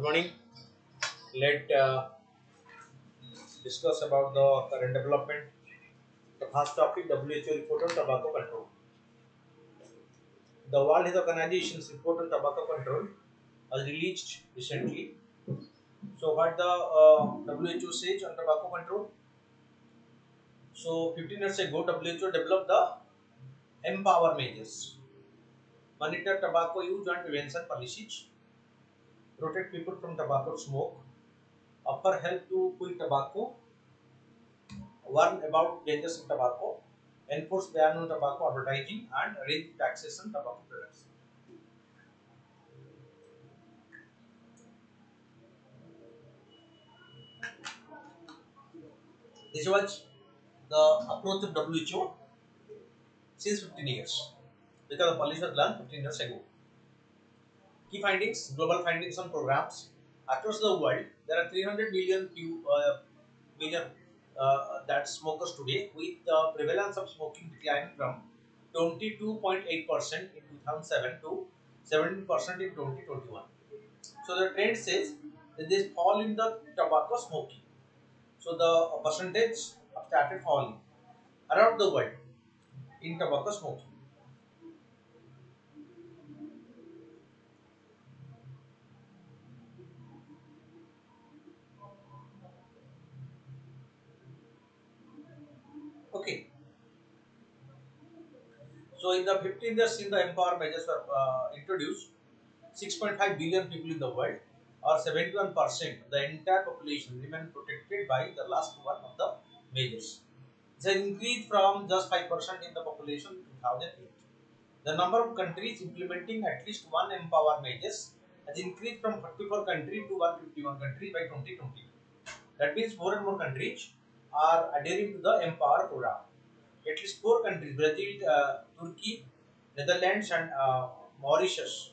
morning. Let discuss about the current development. The first topic: WHO report on tobacco control. The World Health Organization's report on tobacco control was released recently. So, what the WHO says on tobacco control? So, 15 years ago, WHO developed the Empower measures, monitor tobacco use and prevention policies, protect people from tobacco smoke, offer help to quit tobacco, warn about dangers of tobacco, enforce ban on tobacco advertising, and raise taxes on tobacco products. This was the approach of WHO since 15 years because the policy was learned 15 years ago. Key findings, global findings on programs. Across the world, there are 300 million that smokers today, with the prevalence of smoking declining from 22.8% in 2007 to 17% in 2021. So the trend says that they fall in the tobacco smoking. So the percentage have started falling around the world in tobacco smoking. Okay. So in the 15 years in the empower measures were introduced, 6.5 billion people in the world, or 71% of the entire population, remain protected by the last one of the measures. It's an increase from just 5% in the population in 2008. The number of countries implementing at least one empower measures has increased from 44 countries to 151 countries by 2020. That means more and more countries are adhering to the empower program. At least four countries: Brazil, Turkey, Netherlands, and Mauritius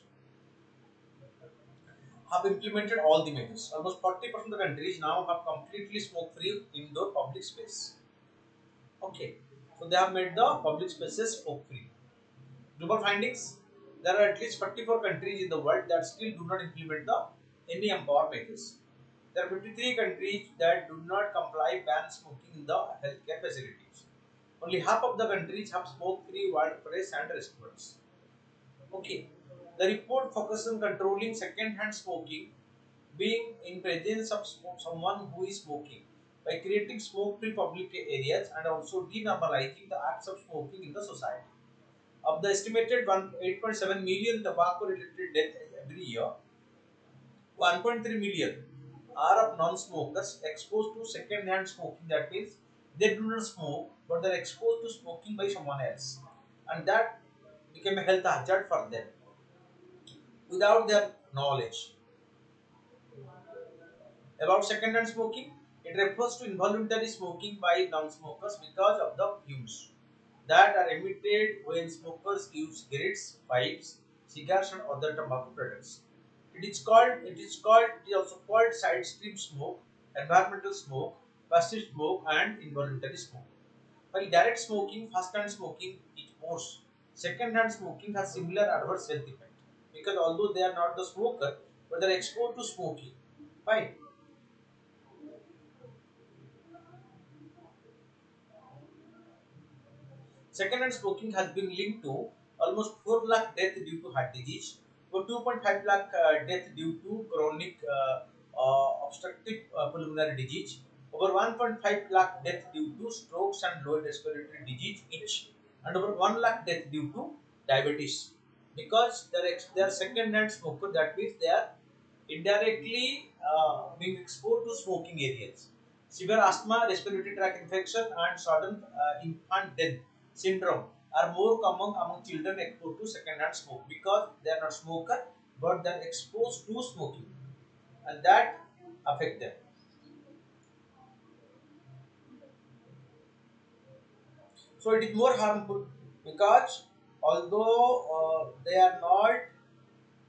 have implemented all the measures. Almost 40% of the countries now have completely smoke-free indoor public space. Okay, so they have made the public spaces smoke-free. Global findings: there are at least 44 countries in the world that still do not implement the any empower measures. There are 53 countries that do not comply ban smoking in the healthcare facilities. Only half of the countries have smoke-free workplace and restaurants. Okay. The report focuses on controlling second-hand smoking, being in presence of someone who is smoking, by creating smoke-free public areas and also denormalizing the acts of smoking in the society. Of the estimated 8.7 million tobacco-related deaths every year, 1.3 million are of non-smokers exposed to second-hand smoking. That means they do not smoke, but they are exposed to smoking by someone else, and that became a health hazard for them without their knowledge. About second-hand smoking, it refers to involuntary smoking by non-smokers because of the fumes that are emitted when smokers use cigarettes, pipes, cigars, and other tobacco products. It is also called side stream smoke, environmental smoke, passive smoke, and involuntary smoke. While direct smoking, first-hand smoking is worse. Second-hand smoking has similar adverse health effect because although they are not the smoker, but they are exposed to smoking. Fine. Second-hand smoking has been linked to almost 4 lakh death due to heart disease, or 2.5 lakh death due to chronic obstructive pulmonary disease, over 1.5 lakh death due to strokes and lower respiratory disease each, and over 1 lakh death due to diabetes. Because they are second-hand smoker, that means they are indirectly being exposed to smoking areas. Severe asthma, respiratory tract infection, and sudden infant death syndrome are more common among children exposed to second-hand smoke because they are not smoker but they are exposed to smoking, and that affect them. So it is more harmful because although they are not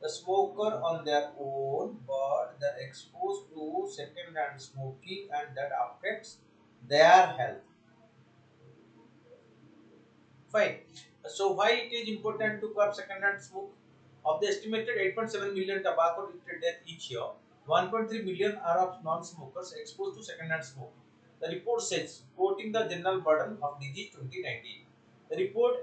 the smoker on their own, but they are exposed to second-hand smoking, and that affects their health. Fine. So why it is important to curb second-hand smoke? Of the estimated 8.7 million tobacco-related deaths each year, 1.3 million are of non-smokers exposed to second-hand smoke. The report says, quoting the general burden of disease 2019. The report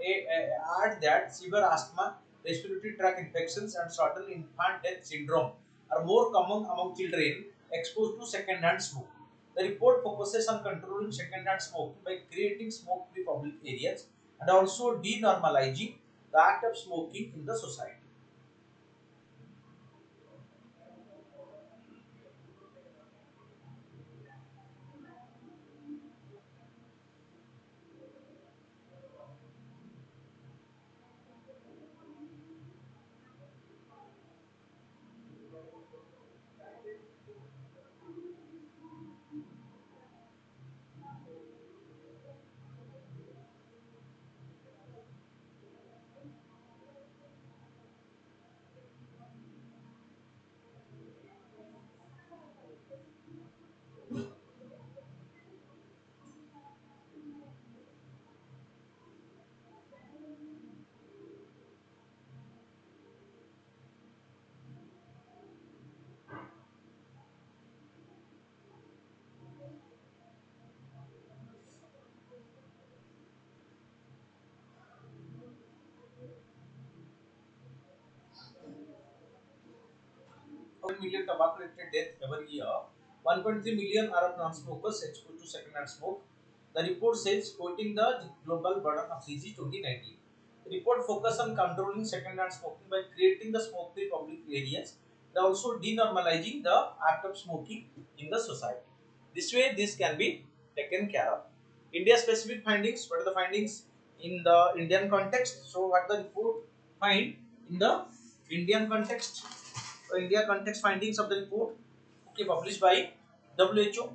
adds that severe asthma, respiratory tract infections, and certain infant death syndrome are more common among children exposed to second-hand smoke. The report focuses on controlling second-hand smoke by creating smoke-free public areas and also denormalizing the act of smoking in the society. Million tobacco-related deaths every year. 1.3 million are of non-smokers exposed to second-hand smoke. The report says, quoting the global burden of disease 2019. The report focuses on controlling second-hand smoking by creating the smoke-free public areas and also denormalizing the act of smoking in the society. This way, this can be taken care of. India-specific findings. What are the findings in the Indian context? So, what the report find in the Indian context? India context findings of the report, okay, published by WHO.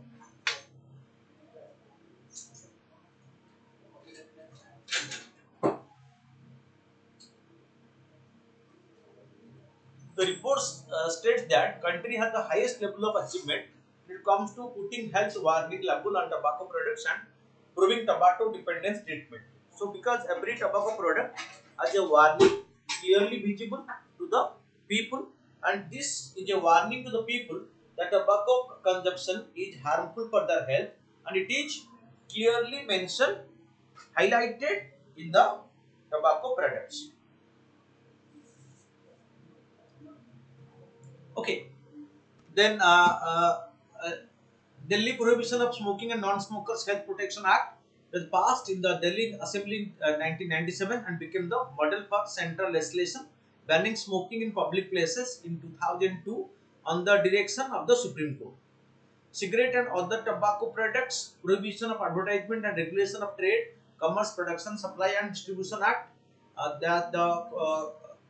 The report states that country has the highest level of achievement when it comes to putting health warning label on tobacco products and proving tobacco dependence treatment. So, because every tobacco product has a warning clearly visible to the people, and this is a warning to the people that tobacco consumption is harmful for their health, and it is clearly mentioned, highlighted in the tobacco products. Okay. Then uh, Delhi Prohibition of Smoking and Non-Smokers Health Protection Act was passed in the Delhi Assembly in 1997 and became the model for central legislation banning smoking in public places in 2002 on the direction of the Supreme Court. Cigarette and other tobacco products, Prohibition of Advertisement and Regulation of Trade, Commerce, Production, Supply and Distribution Act, the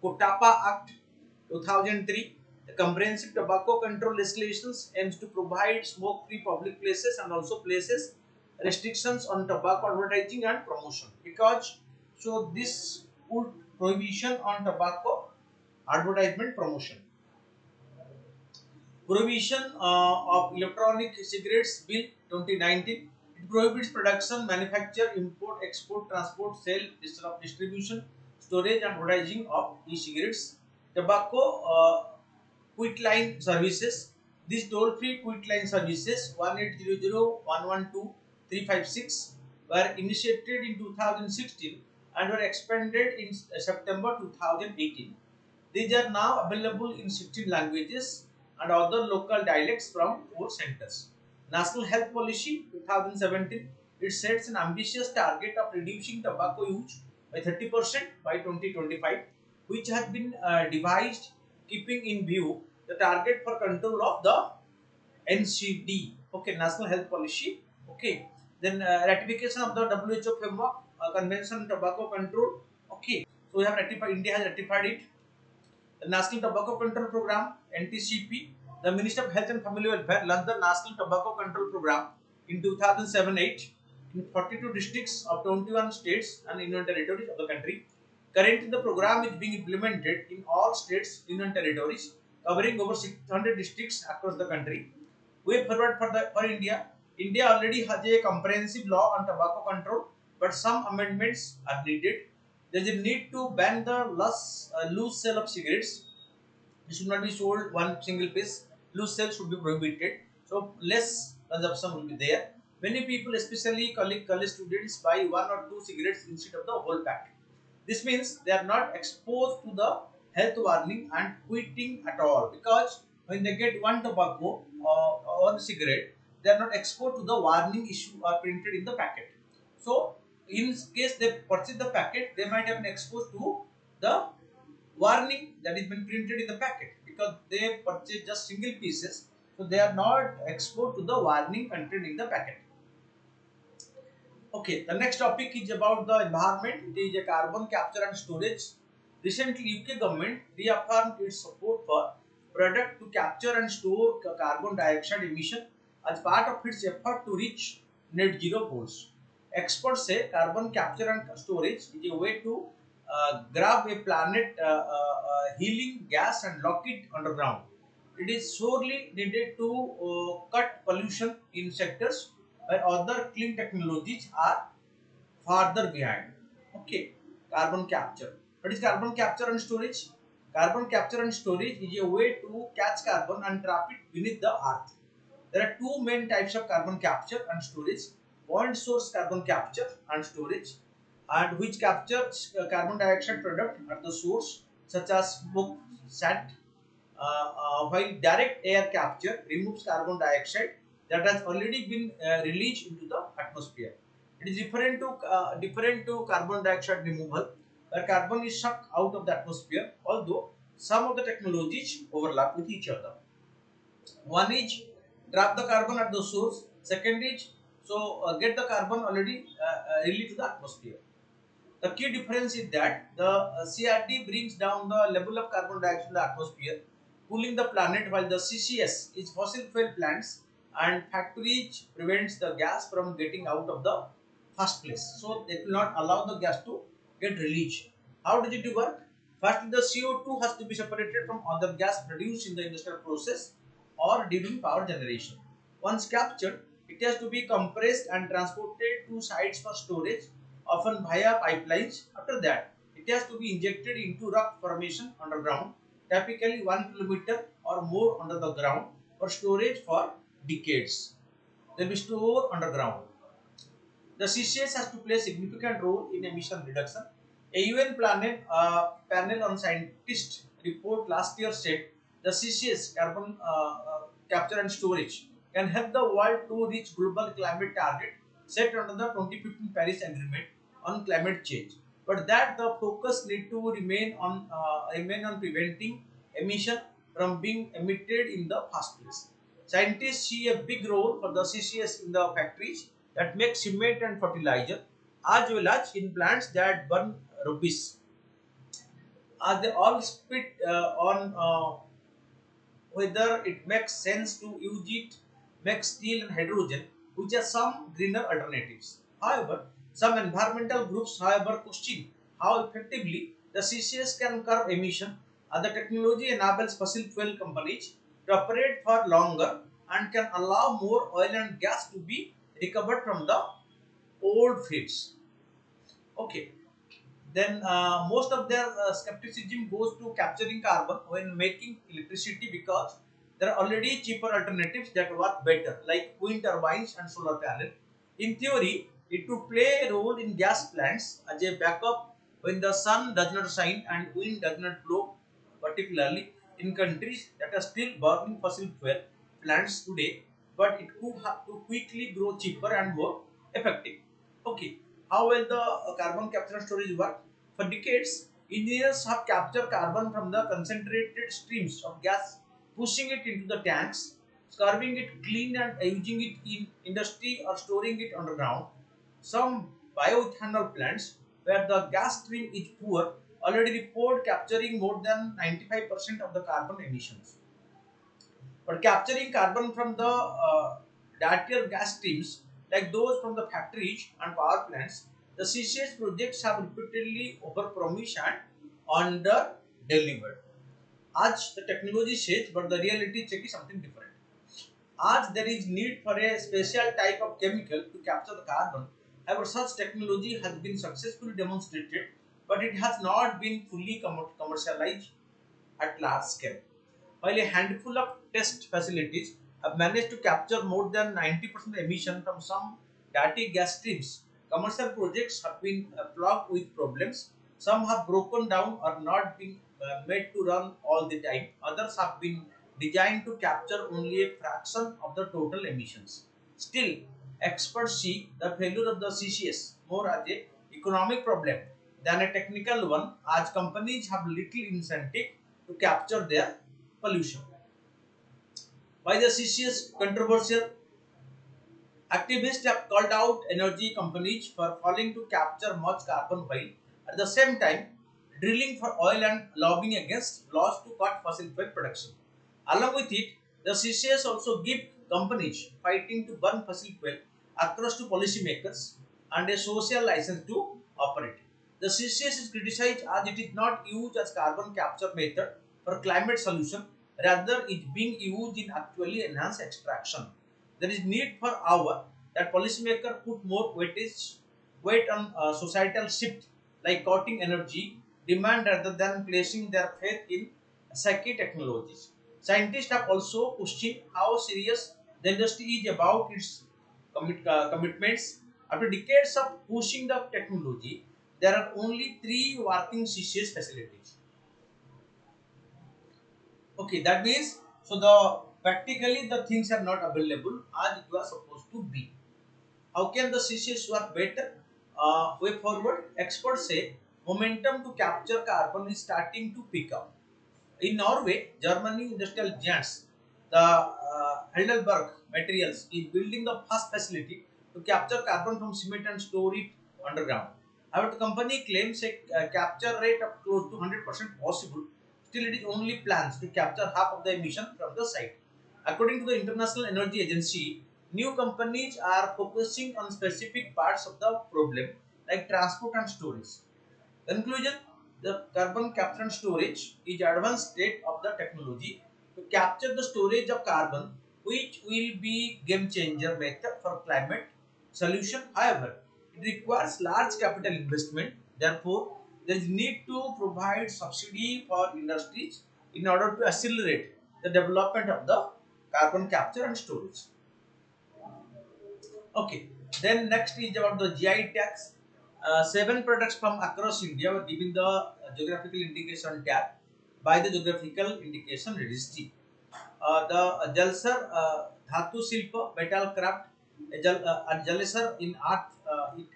Kotapa Act 2003, the Comprehensive Tobacco Control Legislations aims to provide smoke-free public places and also places restrictions on tobacco advertising and promotion. Because so this put prohibition on tobacco advertisement promotion. Prohibition of Electronic Cigarettes Bill 2019. It prohibits production, manufacture, import, export, transport, sale, distribution, storage and advertising of e-cigarettes. Tobacco quit line services. These toll-free quit-line services 1800 112 356 were initiated in 2016 and were expanded in September 2018. These are now available in 16 languages and other local dialects from 4 centers. National Health Policy 2017, it sets an ambitious target of reducing tobacco use by 30% by 2025, which has been devised keeping in view the target for control of the NCD, okay, National Health Policy, okay. Then ratification of the WHO framework Convention on Tobacco Control, okay. So we have ratified, India has ratified it. The National Tobacco Control Program (NTCP). The Ministry of Health and Family Welfare launched the National Tobacco Control Program in 2007-8 in 42 districts of 21 states and union territories of the country. Currently, the program is being implemented in all states, union territories, covering over 600 districts across the country. Way forward for India. India already has a comprehensive law on tobacco control, but some amendments are needed. There is a need to ban the loose sale of cigarettes. It should not be sold one single piece. loose sales should be prohibited. So less consumption will be there. Many people, especially college students, buy one or two cigarettes instead of the whole pack. This means they are not exposed to the health warning and quitting at all, because when they get one tobacco or cigarette, they are not exposed to the warning issue or printed in the packet. So in case they purchase the packet, they might have been exposed to the warning that is been printed in the packet, because they purchase just single pieces, so they are not exposed to the warning contained in the packet. Okay, the next topic is about the environment. It is a carbon capture and storage. Recently, UK government reaffirmed its support for product to capture and store carbon dioxide emission as part of its effort to reach net zero goals. Experts say carbon capture and storage is a way to grab a planet healing gas and lock it underground. It is sorely needed to cut pollution in sectors where other clean technologies are farther behind. Okay, carbon capture. What is carbon capture and storage? Carbon capture and storage is a way to catch carbon and trap it beneath the earth. There are two main types of carbon capture and storage: point source carbon capture and storage, and which captures carbon dioxide product at the source, such as smoke, sat, while direct air capture removes carbon dioxide that has already been released into the atmosphere. It is different to carbon dioxide removal, where carbon is sucked out of the atmosphere, although some of the technologies overlap with each other. One is trap the carbon at the source. Second is get the carbon already released to the atmosphere. The key difference is that the CRD brings down the level of carbon dioxide in the atmosphere, cooling the planet, while the CCS is fossil fuel plants and factories prevents the gas from getting out of the first place. So they will not allow the gas to get released. How does it work? First, the CO2 has to be separated from other gas produced in the industrial process or during power generation. Once captured, it has to be compressed and transported to sites for storage, often via pipelines. After that, it has to be injected into rock formation underground, typically 1 kilometer or more under the ground, for storage for decades. They will be stored underground. The CCS has to play a significant role in emission reduction. A UN panel on scientists report last year said the CCS, carbon capture and storage, can help the world to reach global climate target set under the 2015 Paris Agreement on climate change. But that the focus need to remain on preventing emission from being emitted in the first place. Scientists see a big role for the CCS in the factories that make cement and fertilizer, as well as in plants that burn rubbish. As they all spit on whether it makes sense to use it, make steel and hydrogen, which are some greener alternatives. However, some environmental groups, however, question how effectively the CCS can curb emission, as the technology enables fossil fuel companies to operate for longer and can allow more oil and gas to be recovered from the old fields. Okay, then most of their skepticism goes to capturing carbon when making electricity, because there are already cheaper alternatives that work better, like wind turbines and solar panel. In theory, it could play a role in gas plants as a backup when the sun does not shine and wind does not blow, particularly in countries that are still burning fossil fuel plants today, but it could have to quickly grow cheaper and more effective. Okay, how will the carbon capture and storage work? For decades, engineers have captured carbon from the concentrated streams of gas, pushing it into the tanks, scrubbing it clean and using it in industry or storing it underground. Some bioethanol plants, where the gas stream is poor, already report capturing more than 95% of the carbon emissions. But capturing carbon from the dirtier gas streams, like those from the factories and power plants, the CCS projects have repeatedly overpromised and under-delivered. As the technology says, but the reality check is something different. As there is need for a special type of chemical to capture the carbon, however, such technology has been successfully demonstrated, but it has not been fully commercialized at large scale. while a handful of test facilities have managed to capture more than 90% emission from some dirty gas streams. Commercial projects have been plagued with problems. Some have broken down or not been made to run all the time. Others have been designed to capture only a fraction of the total emissions. Still, experts see the failure of the CCS more as a economic problem than a technical one, as companies have little incentive to capture their pollution. Why the CCS controversial? Activists have called out energy companies for failing to capture much carbon while at the same time drilling for oil and lobbying against laws to cut fossil fuel production. Along with it, the CCS also give companies fighting to burn fossil fuel across to policymakers and a social license to operate. The CCS is criticized as it is not used as carbon capture method for climate solution, rather it being used in actually enhanced extraction. There is need for our that policymakers put more weight on societal shift like cutting energy demand rather than placing their faith in psyche technologies. Scientists have also questioned how serious the industry is about its commitments. After decades of pushing the technology, there are only three working CCS facilities. Okay, that means so the practically the things are not available as it was supposed to be. How can the CCS work better? Way forward, experts say momentum to capture carbon is starting to pick up. In Norway, Germany industrial giants, the Heidelberg Materials is building the first facility to capture carbon from cement and store it underground. However, the company claims a capture rate of close to 100% possible. Still, it is only plans to capture half of the emission from the site. According to the International Energy Agency, new companies are focusing on specific parts of the problem like transport and storage. Conclusion: the carbon capture and storage is advanced state of the technology to capture the storage of carbon, which will be game changer method for climate solution. However, it requires large capital investment. Therefore, there is need to provide subsidy for industries in order to accelerate the development of the carbon capture and storage. Okay. Then next is about the GI tags. Seven products from across India were given the geographical indication tag by the geographical indication registry. The Jalsar Dhatu Silpa Metal Craft at Jalesar in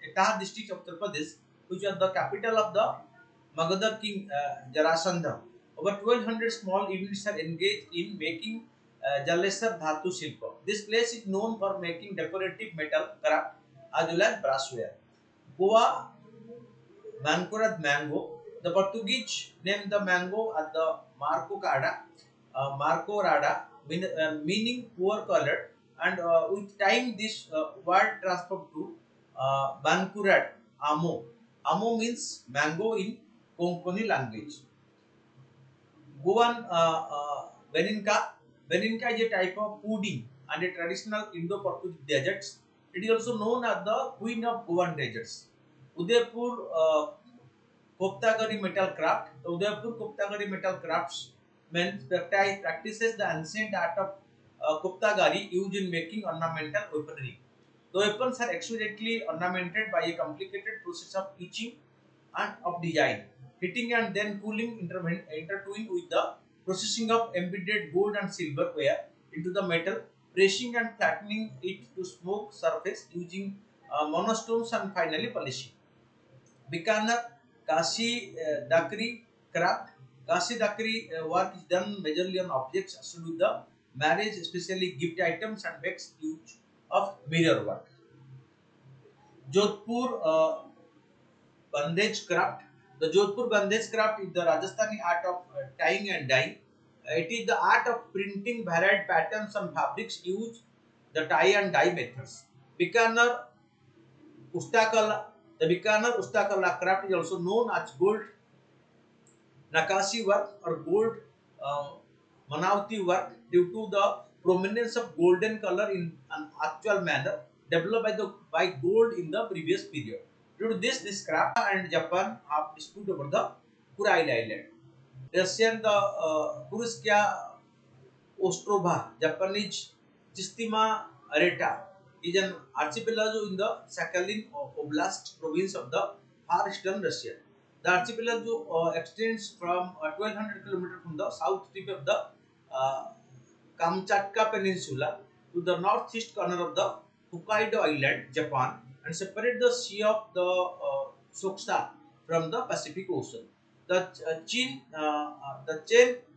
Etah district of Uttar Pradesh, which was the capital of the Magadha king Jarasandha. Over 1200 small units are engaged in making Jalesar Dhatu Silpa. This place is known for making decorative metal craft as well as brassware. Goa Mankurad mango. The Portuguese named the mango as the Marco Rada, meaning poor colored, and with time this word transferred to Bankurat Amo. Amo means mango in Konkani language. Goan Beninka. Beninka is a type of pudding and a traditional Indo-Portuguese dessert. It is also known as the Queen of Goan desserts. Udaipur Koptagari metal craft. The Udaipur Koptagari metal crafts men practices the ancient art of Koptagari used in making ornamental weaponry. The weapons are exquisitely ornamented by a complicated process of etching and of design, heating and then cooling intertwined with the processing of embedded gold and silver ware into the metal, pressing and flattening it to smoke surface using monostones and finally polishing. Bikaner Kashi Dakri craft. Kashi Dakri work is done majorly on objects associated with the marriage, especially gift items, and makes use of mirror work. Jodhpur Bandage craft. The Jodhpur bandage craft is the Rajasthani art of tying and dyeing. It is the art of printing varied patterns on fabrics use the tie and dye methods. Bikaner Ustakala. The Bikaner Ustakala craft is also known as gold Nakashi work or gold uh, Manavati work due to the prominence of golden color in an actual manner developed by gold in the previous period. Due to this craft and Japan have dispute over the Kuril Island. Russian the Kurskaya Ostrova, Japanese Chistima Areta, is an archipelago in the Sakhalin Oblast province of the far eastern Russia. The archipelago extends from 1200 km from the south tip of the uh, Kamchatka Peninsula to the northeast corner of the Hokkaido Island, Japan, and separate the Sea of the Soxta from the Pacific Ocean. The chain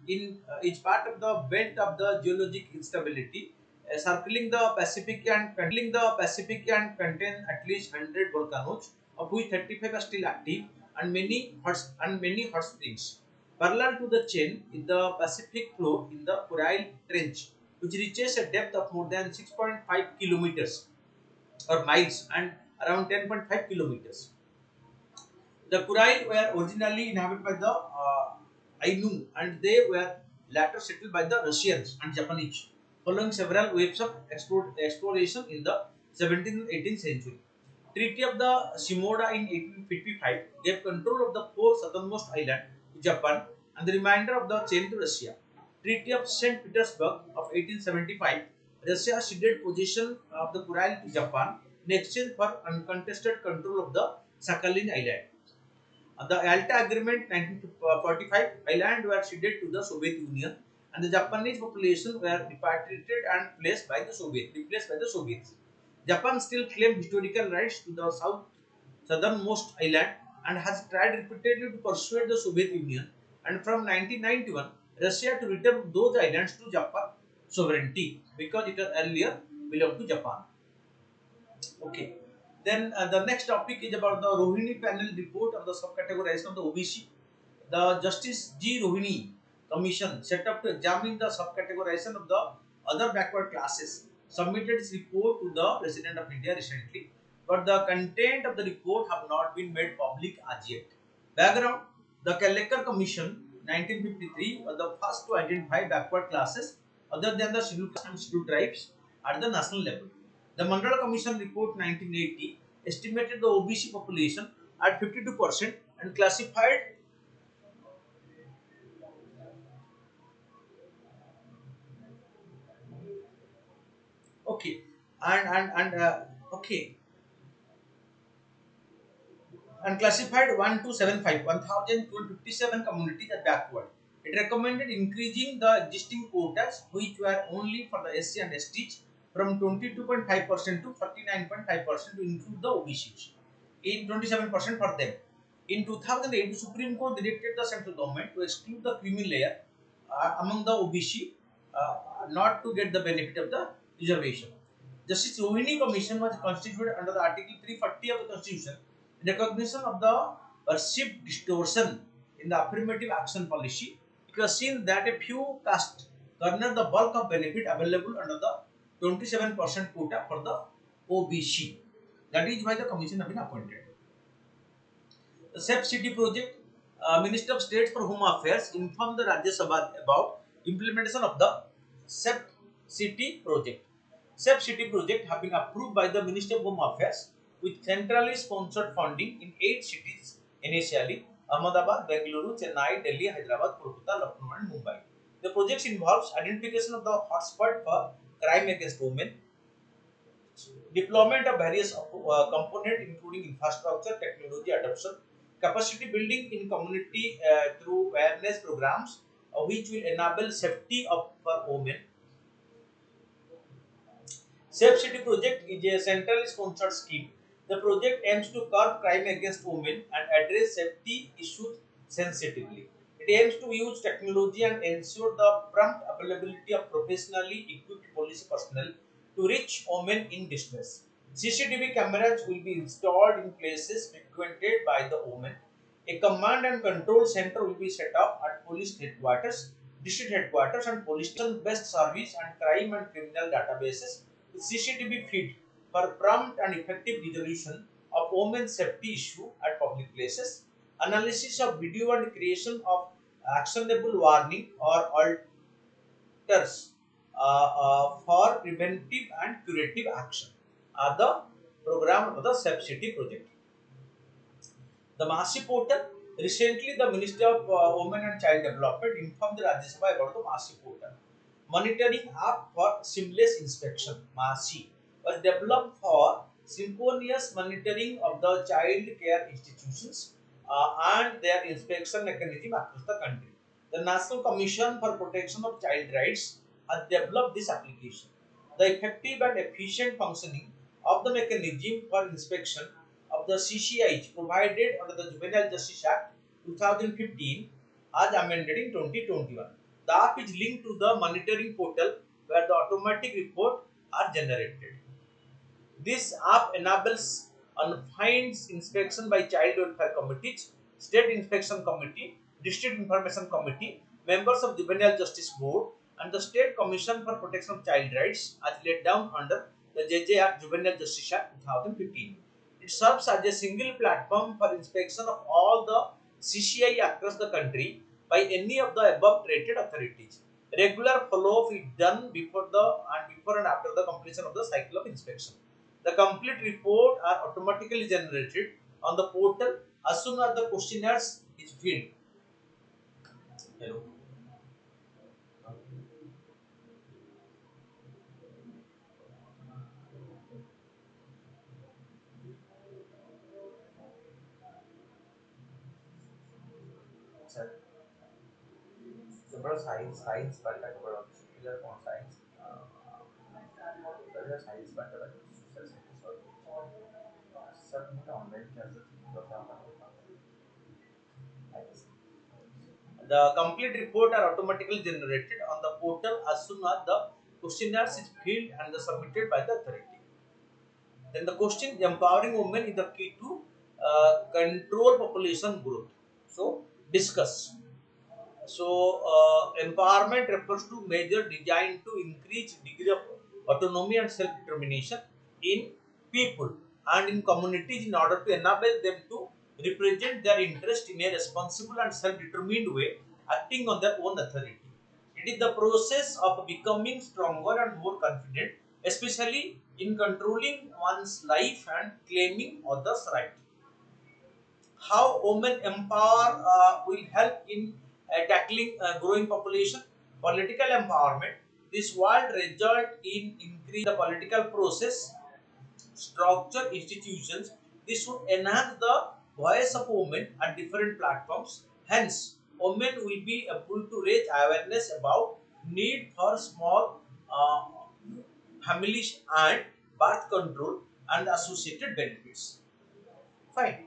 is part of the belt of the geologic instability, circling the Pacific and contain at least 100 volcanoes, of which 35 are still active, and many hot springs. Parallel to the chain is the Pacific floor in the Coral Trench, which reaches a depth of more than 6.5 kilometers or miles and around 10.5 kilometers. The Kurai were originally inhabited by the Ainu, and they were later settled by the Russians and Japanese, following several waves of exploration in the 17th and 18th century. Treaty of the Shimoda in 1855 gave control of the four southernmost islands to Japan and the remainder of the chain to Russia. Treaty of St. Petersburg of 1875, Russia ceded possession of the Kurai to Japan in exchange for uncontested control of the Sakhalin Island. The Yalta Agreement 1945, islands were ceded to the Soviet Union, and the Japanese population were repatriated and replaced by the Soviets. Japan still claimed historical rights to the southernmost island and has tried repeatedly to persuade the Soviet Union, and from 1991 Russia to return those islands to Japan sovereignty because it had earlier belonged to Japan. Okay. Then the next topic is about the Rohini panel report of the subcategorization of the OBC. The Justice G. Rohini Commission set up to examine the subcategorization of the other backward classes submitted its report to the President of India recently, but the content of the report have not been made public as yet. Background: the Kalekar Commission 1953 was the first to identify backward classes other than the scheduled castes and scheduled tribes at the national level. The Mandal Commission report 1980 estimated the OBC population at 52% and classified. Okay, okay, and classified 1275 1257 communities as backward. It recommended increasing the existing quotas, which were only for the SC and ST, from 22.5% to 49.5% to include the OBCs, in 27% for them. In 2008, the Supreme Court directed the central government to exclude the creamy layer among the OBC, not to get the benefit of the reservation. Justice Rohini Commission was constituted under the Article 340 of the Constitution in recognition of the perceived distortion in the affirmative action policy. It was seen that a few castes garner the bulk of benefit available under the 27% quota for the OBC. That is why the commission has been appointed. The SEP City project, Minister of State for Home Affairs informed the Rajya Sabha about implementation of the SEP City project. SEP City project have been approved by the Ministry of Home Affairs with centrally sponsored funding in 8 cities initially: Ahmedabad, Bengaluru, Chennai, Delhi, Hyderabad, Kolkata, Lucknow and Mumbai. The project involves identification of the hotspot for crime against women, deployment of various components including infrastructure, technology adoption, capacity building in community through awareness programs which will enable safety of women. Safe City Project is a centrally sponsored scheme. The project aims to curb crime against women and address safety issues sensitively. It aims to use technology and ensure the prompt availability of professionally equipped police personnel to reach women in distress. CCTV cameras will be installed in places frequented by the women. A command and control center will be set up at police headquarters, district headquarters, and police station-based service and crime and criminal databases with CCTV feed for prompt and effective resolution of women's safety issue at public places, analysis of video and creation of actionable warning or alters for preventive and curative action are the program of the SEP City project. The Masi portal. Recently, the Ministry of Women and Child Development informed the Rajya Sabha about the Masi portal. monitoring app for seamless inspection (MASI) was developed for synchronous monitoring of the child care institutions and their inspection mechanism across the country. The National Commission for Protection of Child Rights has developed this application. The effective and efficient functioning of the mechanism for inspection of the CCIs provided under the Juvenile Justice Act 2015 as amended in 2021. The app is linked to the monitoring portal where the automatic report are generated. This app enables unfined inspection by child welfare committees, state inspection committee, district information committee, members of juvenile justice board, and the state commission for protection of child rights as laid down under the JJ Act Juvenile Justice Act 2015. It serves as a single platform for inspection of all the CCI across the country by any of the above rated authorities. Regular follow-up is done before and after the completion of the cycle of inspection. The complete report are automatically generated on the portal as soon as the questionnaires is filled. Hello. Sir बड़ा science science पढ़ता है बड़ा similar कौन science बड़ा science पढ़ता है social science और sir मुझे online classes the complete report are automatically generated on the portal as soon as the questionnaires is filled and submitted by the authority. Then the question empowering women is the key to control population growth. So discuss. So empowerment refers to measure designed to increase degree of autonomy and self-determination in people and in communities in order to enable them to represent their interest in a responsible and self-determined way, acting on their own authority. It is the process of becoming stronger and more confident, especially in controlling one's life and claiming others' rights. How women empower will help in tackling growing population. Political empowerment. This will result in increase the political process, structure institutions. This would enhance the voice of women at different platforms. Hence, women will be able to raise awareness about need for small families and birth control and associated benefits. Fine.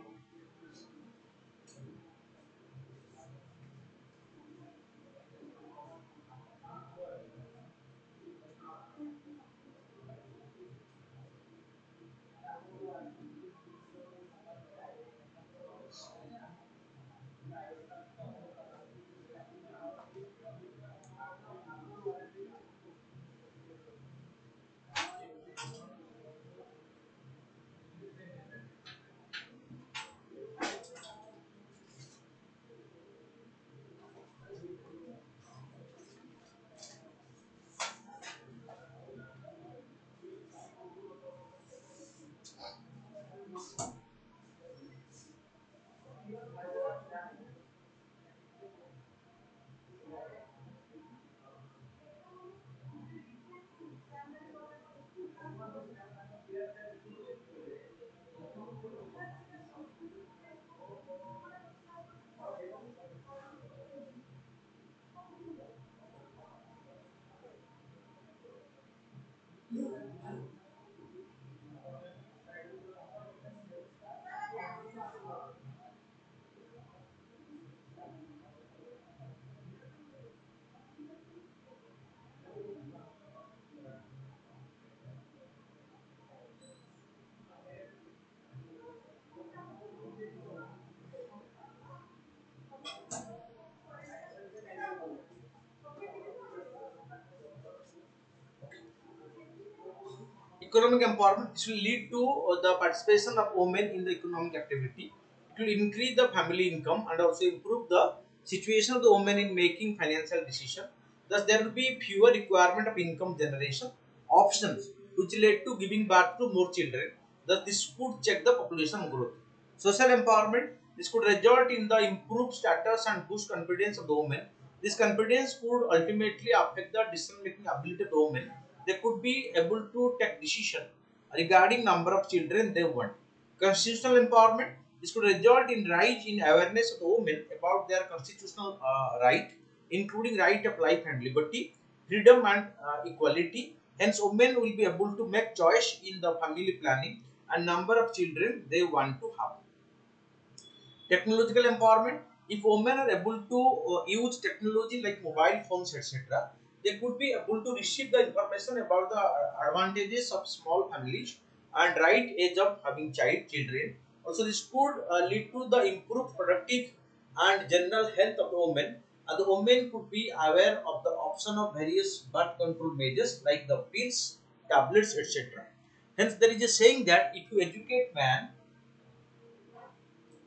Economic empowerment, this will lead to the participation of women in the economic activity. It will increase the family income and also improve the situation of the women in making financial decisions. Thus, there will be fewer requirement of income generation options, which lead to giving birth to more children. Thus, this could check the population growth. Social empowerment, this could result in the improved status and boost confidence of the women This confidence could ultimately affect the decision-making ability of the women. They could be able to take decision regarding number of children they want. Constitutional empowerment. This could result in rise in awareness of the women about their constitutional right, including right of life and liberty, freedom and equality. Hence, women will be able to make choice in the family planning and number of children they want to have. Technological empowerment. If women are able to use technology like mobile phones, etc., they could be able to receive the information about the advantages of small families and right age of having children. Also, this could lead to the improved productive and general health of the women. And the women could be aware of the option of various birth control measures like the pills, tablets, etc. Hence, there is a saying that if you educate man,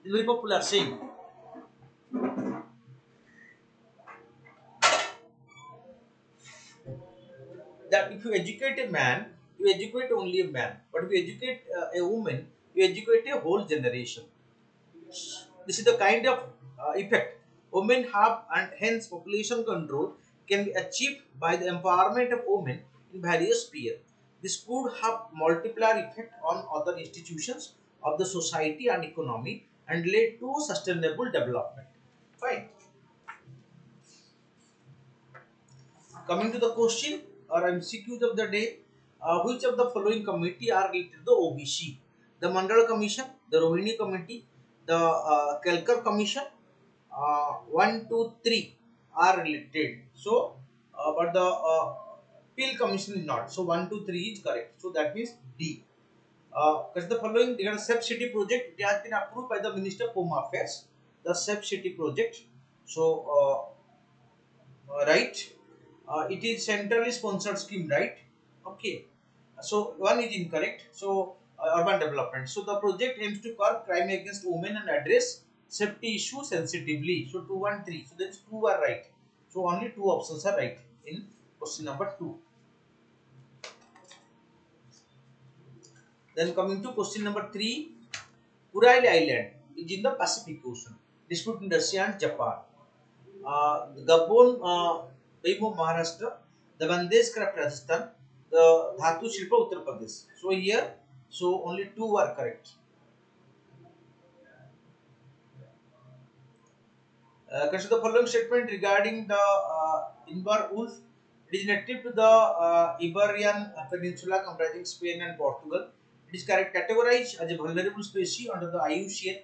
it's very popular saying that if you educate a man, you educate only a man. But if you educate a woman, you educate a whole generation. This is the kind of effect women have, and hence population control can be achieved by the empowerment of women in various spheres. This could have multiplier effect on other institutions of the society and economy and lead to sustainable development. Fine. Coming to the question or MCQs of the day, which of the following committee are related to the OBC? The Mandal Commission, the Rohini Committee, the Kelkar Commission, 1, 2, 3 are related. So, but the Peel Commission is not. So, 1, 2, 3 is correct. So, that means D. Because the following, they got a SEP City project. It has been approved by the Minister of Home Affairs. The SEP City project. So, right, it is centrally sponsored scheme, right? Okay, so one is incorrect. So urban development. So the project aims to curb crime against women and address safety issues sensitively. So 2, 1, 3. So that's 2 are right. So only 2 options are right in question number 2. Then coming to question number 3, Kuril Island is in the Pacific Ocean. Dispute in Russia and Japan. The Gabon, Wave of Maharashtra, the Vandesh Craft Rajasthan, the Dhatu Shilpa Uttar Pradesh. So here, so only 2 are correct. Consider the following statement regarding the Inbar wolf. It is native to the Iberian Peninsula comprising Spain and Portugal. It is categorized as a vulnerable species under the IUCN,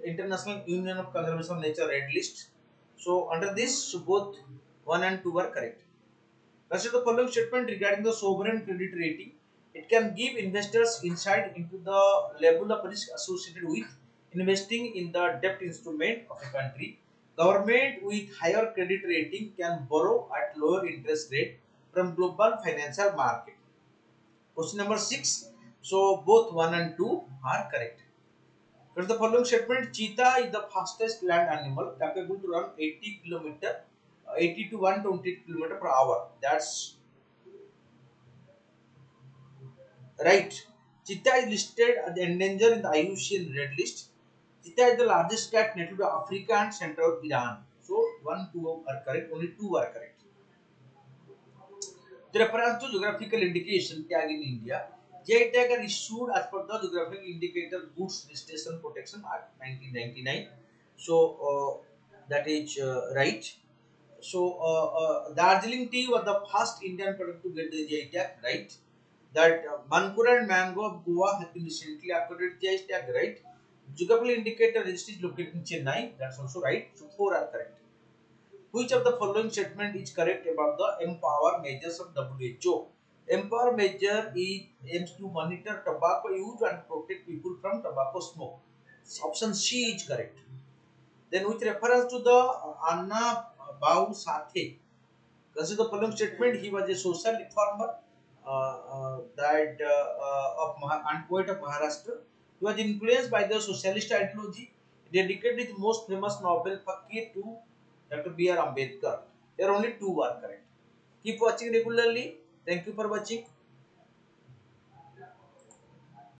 International Union of Conservation of Nature Red List. So under this, so both 1 and 2 are correct. Consider the following statement regarding the sovereign credit rating. It can give investors insight into the level of risk associated with investing in the debt instrument of a country. Government with higher credit rating can borrow at lower interest rate from global financial market. Question number 6. So both 1 and 2 are correct. Because the following statement, cheetah is the fastest land animal capable to run 80 kilometer, 80 to 120 kilometer per hour. That's right. Cheetah is listed as endangered in the IUCN Red List. Cheetah is the largest cat native to Africa and central Iran. So 1, 2 are correct. Only 2 are correct. The reference to geographical indication tag in India. GI tag are issued as per the Geographical Indicator Goods Registration Protection Act 1999. So that is right. So Darjeeling tea was the first Indian product to get the GI tag, right? That Bankura and mango of Goa have been recently accorded GI tag, right? Geographical indicator registry is located in Chennai. That's also right. So 4 are correct. Which of the following statement is correct about the empower measures of WHO? Empower measure aims to monitor tobacco use and protect people from tobacco smoke. Option C is correct. Then with reference to the Anna Bau Sathe, consider the following statement. He was a social reformer and poet of Maharashtra. He was influenced by the socialist ideology. He dedicated his most famous novel Fakir to Dr. B.R. Ambedkar. There are only 2 are correct. Keep watching regularly. Thank you for watching.